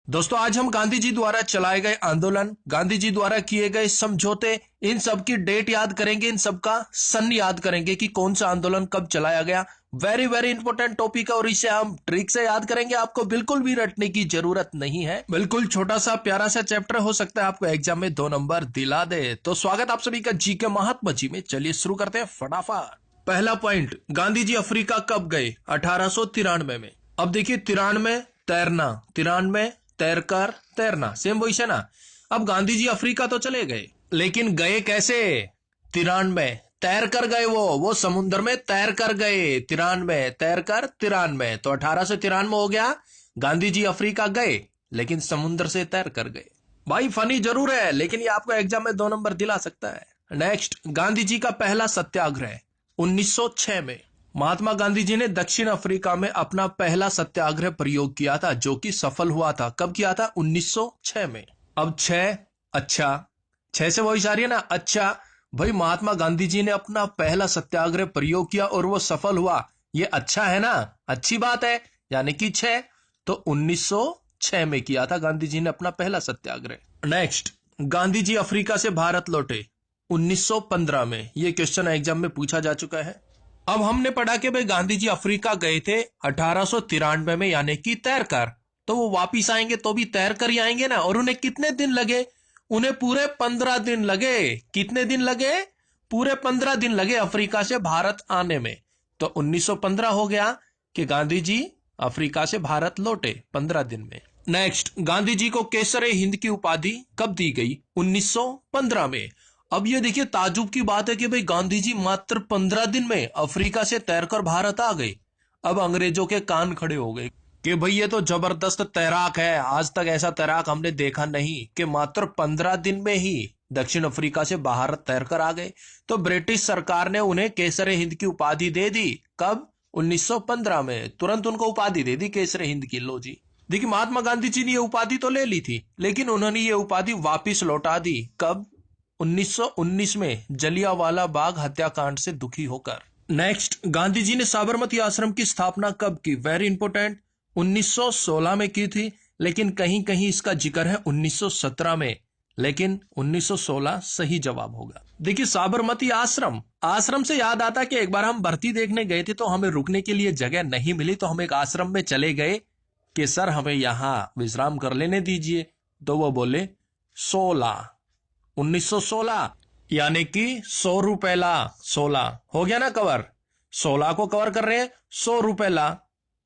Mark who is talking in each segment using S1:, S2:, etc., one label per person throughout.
S1: दोस्तों आज हम गांधी जी द्वारा चलाए गए आंदोलन, गांधी जी द्वारा किए गए समझौते, इन सब की डेट याद करेंगे, इन सब का सन याद करेंगे कि कौन सा आंदोलन कब चलाया गया। वेरी वेरी इंपॉर्टेंट टॉपिक है और इसे हम ट्रिक से याद करेंगे। आपको बिल्कुल भी रटने की जरूरत नहीं है। बिल्कुल छोटा सा प्यारा सा चैप्टर हो सकता है आपको एग्जाम में 2 नंबर दिला दे। तो स्वागत आप सभी का जी के महात्मा जी में। चलिए शुरू करते हैं फटाफट। पहला पॉइंट, गांधी जी अफ्रीका कब गए? 1893 में। अब देखिए 93 तैरना, 93 तैरकर तैरना, सेम वही है ना। अब गांधी जी अफ्रीका तो चले गए, लेकिन गए कैसे? 93 तैर कर गए। वो समुद्र में तैर कर गए। 93 तैर कर 93, तो 1893 हो गया। गांधी जी अफ्रीका गए लेकिन समुद्र से तैर कर गए। भाई फनी जरूर है, लेकिन ये आपको एग्जाम में 2 नंबर दिला सकता है। नेक्स्ट, गांधी जी का पहला सत्याग्रह 1906 में। महात्मा गांधी जी ने दक्षिण अफ्रीका में अपना पहला सत्याग्रह प्रयोग किया था, जो कि सफल हुआ था। कब किया था? 1906 में। अब 6, अच्छा 6 से वही सारी है ना। अच्छा भाई, महात्मा गांधी जी ने अपना पहला सत्याग्रह प्रयोग किया और वो सफल हुआ, ये अच्छा है ना, अच्छी बात है। यानी कि 6, तो 1906 में किया था गांधी जी ने अपना पहला सत्याग्रह। नेक्स्ट, गांधी जी अफ्रीका से भारत लौटे 1915 में। ये क्वेश्चन एग्जाम में पूछा जा चुका है। अब हमने पढ़ा कि भाई गांधी जी अफ्रीका गए थे 1893 में, यानी कि तैरकर। तो वो वापिस आएंगे तो भी तैर कर ही आएंगे ना। और उन्हें कितने दिन लगे? उन्हें पूरे 15 दिन लगे। कितने दिन लगे? पूरे 15 दिन लगे अफ्रीका से भारत आने में। तो 1915 हो गया कि गांधी जी अफ्रीका से भारत लौटे 15 दिन में। नेक्स्ट, गांधी जी को केसर हिंद की उपाधि कब दी गई? 1915 में। अब ये देखिए ताजुब की बात है कि भाई गांधी जी मात्र 15 दिन में अफ्रीका से तैरकर भारत आ गए। अब अंग्रेजों के कान खड़े हो गए कि भाई ये तो जबरदस्त तैराक है, आज तक ऐसा तैराक हमने देखा नहीं कि मात्र 15 दिन में ही दक्षिण अफ्रीका से भारत तैरकर आ गए। तो ब्रिटिश सरकार ने उन्हें केसर हिंद की उपाधि दे दी। कब? 1915 में। तुरंत उनको उपाधि दे दी केसर हिंद की। लो जी, देखिए महात्मा गांधी जी ने ये उपाधि तो ले ली थी, लेकिन उन्होंने ये उपाधि वापिस लौटा दी। कब? 1919 में, जलियांवाला बाग हत्याकांड से दुखी होकर। नेक्स्ट, गांधी जी ने साबरमती आश्रम की स्थापना कब की? वेरी इंपोर्टेंट, 1916 में की थी, लेकिन कहीं कहीं इसका जिक्र है 1917 में। लेकिन 1916 सही जवाब होगा। देखिए साबरमती आश्रम, आश्रम से याद आता कि एक बार हम भर्ती देखने गए थे तो हमें रुकने के लिए जगह नहीं मिली, तो हम एक आश्रम में चले गए कि सर हमें यहां विश्राम कर लेने दीजिए। तो वो बोले 1916, यानी कि 100 रुपए ला। 16 हो गया ना कवर, 16 को कवर कर रहे हैं, 100 रुपए ला।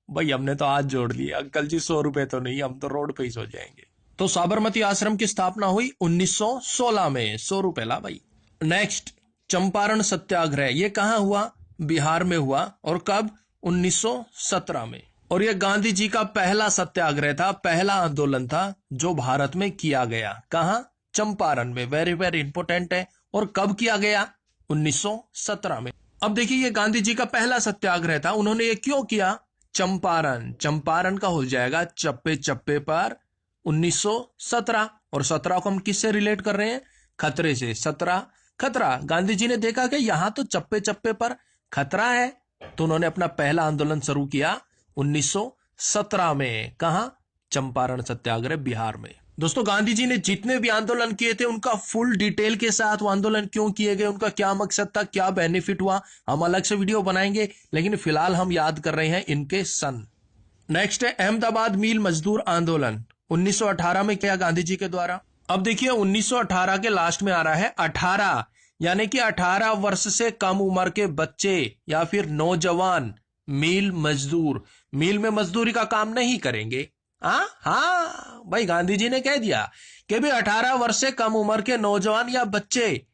S1: भाई हमने तो हाथ जोड़ लिए, अंकल जी 100 रुपए तो नहीं, हम तो रोड पे ही सो जाएंगे। तो साबरमती आश्रम की स्थापना हुई 1916 में। 100 रुपए ला भाई। नेक्स्ट, चंपारण सत्याग्रह, ये कहां हुआ? बिहार में हुआ। और कब? 1917 में। और यह गांधी जी का पहला सत्याग्रह था, पहला आंदोलन था जो भारत में किया गया। कहां? चंपारण में। वेरी वेरी इंपोर्टेंट है। और कब किया गया? 1917 में। अब देखिए ये गांधी जी का पहला सत्याग्रह था, उन्होंने ये क्यों किया? चंपारण, चंपारण का हो जाएगा चप्पे चप्पे पर 1917। और 17 को हम किससे रिलेट कर रहे हैं? खतरे से। 17 खतरा। गांधी जी ने देखा कि यहां तो चप्पे चप्पे पर खतरा है, तो उन्होंने अपना पहला आंदोलन शुरू किया 1917 में। कहा? चंपारण सत्याग्रह, बिहार में। दोस्तों गांधी जी ने जितने भी आंदोलन किए थे उनका फुल डिटेल के साथ, वो आंदोलन क्यों किए गए, उनका क्या मकसद था, क्या बेनिफिट हुआ, हम अलग से वीडियो बनाएंगे, लेकिन फिलहाल हम याद कर रहे हैं इनके सन। नेक्स्ट है अहमदाबाद मील मजदूर आंदोलन 1918 में किया गांधी जी के द्वारा। अब देखिए 1918 के लास्ट में आ रहा है 18, यानी कि 18 वर्ष से कम उम्र के बच्चे या फिर नौजवान मील मजदूर, मील में मजदूरी का काम नहीं करेंगे। हाँ भाई गांधी जी ने कह दिया कि भी 18 वर्ष से कम उम्र के नौजवान या बच्चे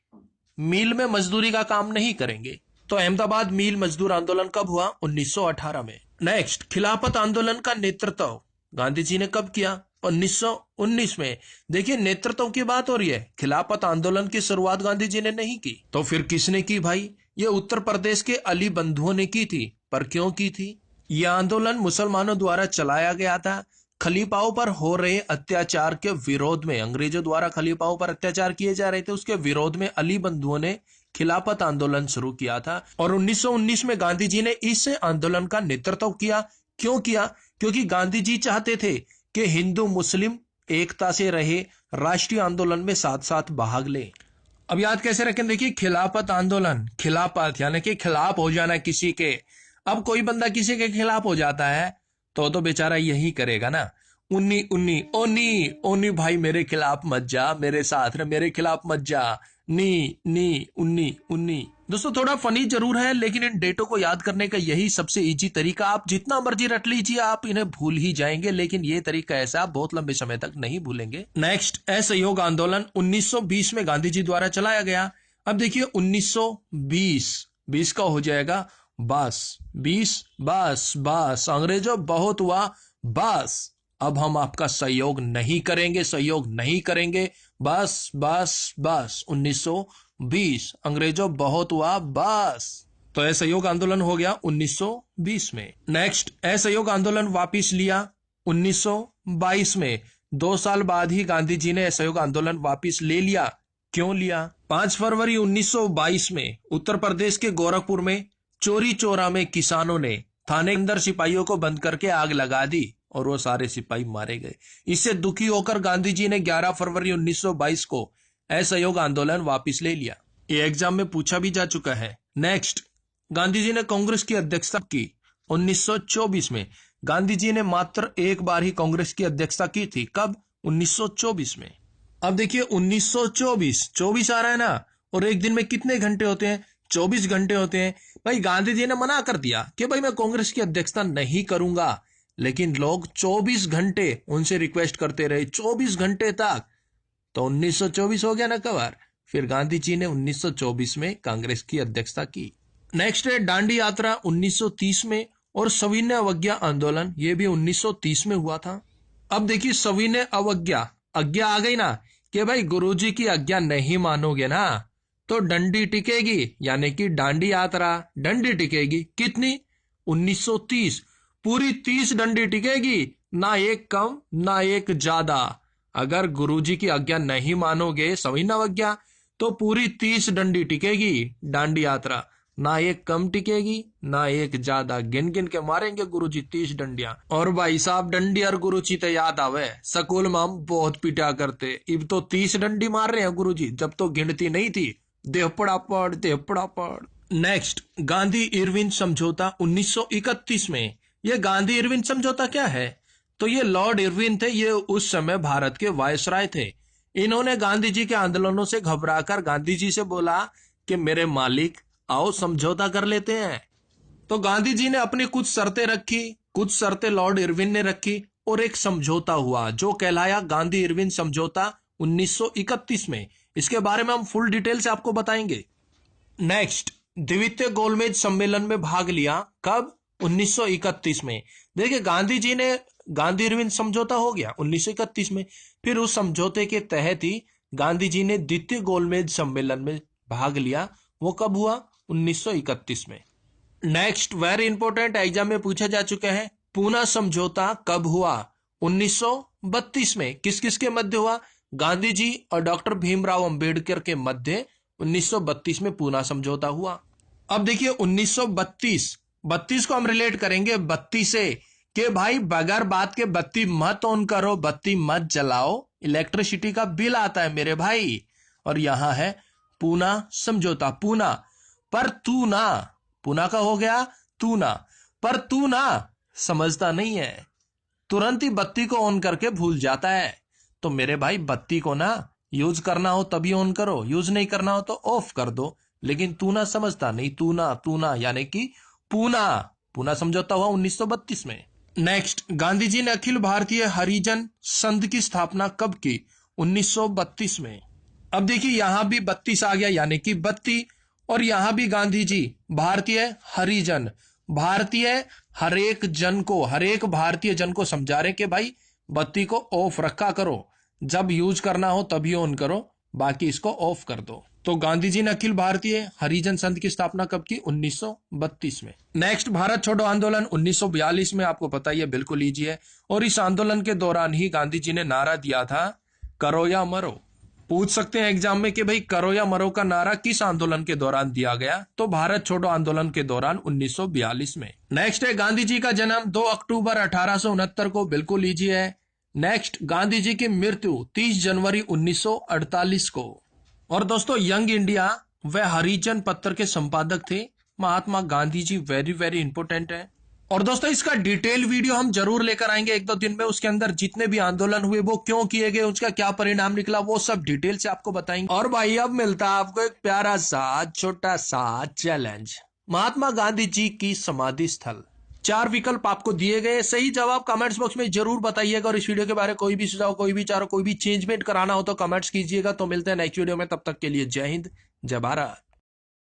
S1: मील में मजदूरी का काम नहीं करेंगे। तो अहमदाबाद मील मजदूर आंदोलन कब हुआ? 1918 में। नेक्स्ट, खिलाफत आंदोलन का नेतृत्व गांधी जी ने कब किया? 1919 में। देखिए नेतृत्व की बात हो रही है, खिलाफत आंदोलन की शुरुआत गांधी जी ने नहीं की। तो फिर किसने की भाई? ये उत्तर प्रदेश के अली बंधुओं ने की थी। पर क्यों की थी? यह आंदोलन मुसलमानों द्वारा चलाया गया था, खलीफाओं पर हो रहे अत्याचार के विरोध में। अंग्रेजों द्वारा खलीफाओं पर अत्याचार किए जा रहे थे, उसके विरोध में अली बंधुओं ने खिलाफत आंदोलन शुरू किया था। और 1919 में गांधी जी ने इस आंदोलन का नेतृत्व किया। क्यों किया? क्योंकि गांधी जी चाहते थे कि हिंदू मुस्लिम एकता से रहे, राष्ट्रीय आंदोलन में साथ साथ भाग ले। अब याद कैसे रखें, देखिए खिलाफत आंदोलन, खिलाफत यानी कि खिलाफ हो जाना किसी के। अब कोई बंदा किसी के खिलाफ हो जाता है तो बेचारा यही करेगा ना, उन्नी उन्नी ओनी ओनी भाई मेरे खिलाफ मत जा, मेरे साथ रह, मेरे खिलाफ मत जा, नी नी उन्नी उन्नी। दोस्तों थोड़ा फनी जरूर है, लेकिन इन डेटों को याद करने का यही सबसे इजी तरीका। आप जितना मर्जी रट लीजिए, आप इन्हें भूल ही जाएंगे, लेकिन ये तरीका ऐसा आप बहुत लंबे समय तक नहीं भूलेंगे। नेक्स्ट, असहयोग आंदोलन 1920 में गांधी जी द्वारा चलाया गया। अब देखिए 1920, 20 का हो जाएगा बस, 20 बस बस, अंग्रेजों बहुत हुआ बस, अब हम आपका सहयोग नहीं करेंगे, सहयोग नहीं करेंगे, बस बस बस। 1920, अंग्रेजों बहुत हुआ बस। तो असहयोग आंदोलन हो गया 1920 में। नेक्स्ट, असहयोग आंदोलन वापिस लिया 1922 में। 2 साल बाद ही गांधी जी ने असहयोग आंदोलन वापिस ले लिया। क्यों लिया? 5 फरवरी 1922 में उत्तर प्रदेश के गोरखपुर में चोरी चोरा में किसानों ने थाने के अंदर सिपाहियों को बंद करके आग लगा दी और वो सारे सिपाही मारे गए। इससे दुखी होकर गांधी जी ने 11 फरवरी 1922 को असहयोग आंदोलन वापस ले लिया। ये एग्जाम में पूछा भी जा चुका है। नेक्स्ट, गांधी जी ने कांग्रेस की अध्यक्षता की 1924 में। गांधी जी ने मात्र एक बार ही कांग्रेस की अध्यक्षता की थी। कब? 1924 में। अब देखिए 1924, 24 आ रहा है ना, और एक दिन में कितने घंटे होते हैं? 24 घंटे होते हैं। भाई गांधी जी ने मना कर दिया कि भाई मैं कांग्रेस की अध्यक्षता नहीं करूंगा, लेकिन लोग 24 घंटे उनसे रिक्वेस्ट करते रहे, 24 घंटे तक। तो 1924 हो गया ना कवर। फिर गांधी जी ने 1924 में कांग्रेस की अध्यक्षता की। नेक्स्ट है दांडी यात्रा 1930 में, और सविनय अवज्ञा आंदोलन, ये भी 1930 में हुआ था। अब देखिए सविनय अवज्ञा, आज्ञा आ गई ना कि भाई गुरुजी की आज्ञा नहीं मानोगे ना तो डंडी टिकेगी, यानी कि दांडी यात्रा, डंडी टिकेगी। कितनी? 1930, पूरी 30 डंडी टिकेगी, ना एक कम ना एक ज्यादा। अगर गुरुजी की आज्ञा नहीं मानोगे, सविनय अवज्ञा, तो पूरी 30 डंडी टिकेगी दांडी यात्रा, ना एक कम टिकेगी ना एक ज्यादा। गिन गिन के मारेंगे गुरुजी 30 डंडियां। और भाई साहब डंडी और गुरुजी तो याद आवे, स्कूल में हम बहुत पिटा करते। अब तो 30 डंडी मार रहे हैं गुरुजी, जब तो गिनती नहीं थी। देहपड़ा पड़। नेक्स्ट, गांधी इरविन समझौता 1931 में। ये गांधी इरविन समझौता क्या है? तो ये लॉर्ड इरविन थे, ये उस समय भारत के वायसराय थे। इन्होंने गांधी जी के आंदोलनों से घबराकर गांधी जी से बोला कि मेरे मालिक आओ समझौता कर लेते हैं। तो गांधी जी ने अपनी कुछ शर्तें रखी, कुछ शर्तें लॉर्ड इरविन ने रखी, और एक समझौता हुआ जो कहलाया गांधी इरविन समझौता 1931 में। इसके बारे में हम फुल डिटेल से आपको बताएंगे। नेक्स्ट, द्वितीय गोलमेज सम्मेलन में भाग लिया। कब? 1931 में। देखिए गांधी जी ने, गांधी इरविन समझौता हो गया 1931 में, फिर उस समझौते के तहत ही गांधी जी ने द्वितीय गोलमेज सम्मेलन में भाग लिया। वो कब हुआ? 1931 में। नेक्स्ट, वेरी इंपॉर्टेंट, एग्जाम में पूछा जा चुका है, पूना समझौता कब हुआ? 1932 में। किस किस के मध्य हुआ? गांधी जी और डॉक्टर भीमराव अंबेडकर के मध्य 1932 में पूना समझौता हुआ। अब देखिए 1932 को हम रिलेट करेंगे बत्ती से, कि भाई बगैर बात के बत्ती मत ऑन करो, बत्ती मत जलाओ, इलेक्ट्रिसिटी का बिल आता है मेरे भाई। और यहां है पूना समझौता। पूना पर तू ना, पूना का हो गया तू ना, पर तू ना समझता नहीं है, तुरंत ही बत्ती को ऑन करके भूल जाता है। तो मेरे भाई बत्ती को ना यूज करना हो तभी ऑन करो, यूज नहीं करना हो तो ऑफ कर दो। लेकिन तू ना समझता नहीं, तू ना यानी कि पूना समझौता हुआ 1932 में। नेक्स्ट, गांधी जी ने अखिल भारतीय हरिजन संघ की स्थापना कब की? 1932 में। अब देखिए यहां भी 32 आ गया, यानी कि बत्ती, और यहां भी गांधी जी भारतीय हरिजन, भारतीय हरेक जन को, हरेक भारतीय जन को समझा रहे कि भाई बत्ती को ऑफ रखा करो, जब यूज करना हो तभी ऑन करो, बाकी इसको ऑफ कर दो। तो गांधी जी ने अखिल भारतीय हरिजन संघ की स्थापना कब की? 1932 में। नेक्स्ट, भारत छोड़ो आंदोलन 1942 में। आपको पता ही है, बिल्कुल इजी है। और इस आंदोलन के दौरान ही गांधी जी ने नारा दिया था, करो या मरो। पूछ सकते हैं एग्जाम में कि भाई करो या मरो का नारा किस आंदोलन के दौरान दिया गया? तो भारत छोड़ो आंदोलन के दौरान 1942 में। नेक्स्ट है, गांधी जी का जन्म 2 अक्टूबर 1869 को, बिल्कुल इजी है। नेक्स्ट, गांधी जी की मृत्यु 30 जनवरी 1948 को। और दोस्तों, यंग इंडिया व हरिजन पत्र के संपादक थे Mahatma Gandhi ji. Very very important है। और दोस्तों, इसका डिटेल वीडियो हम जरूर लेकर आएंगे एक दो दिन में। उसके अंदर जितने भी आंदोलन हुए वो क्यों किए गए, उसका क्या परिणाम निकला, वो सब डिटेल से आपको बताएंगे। और भाई, अब मिलता है आपको एक प्यारा सा छोटा सा चैलेंज। महात्मा गांधी जी की समाधि स्थल। 4 विकल्प आपको दिए गए, सही जवाब कमेंट्स बॉक्स में जरूर बताइएगा। और इस वीडियो के बारे में कोई भी सुझाव, कोई भी विचार, कोई भी चेंजमेंट कराना हो तो कमेंट्स कीजिएगा। तो मिलते हैं नेक्स्ट वीडियो में, तब तक के लिए जय हिंद, जय भारत।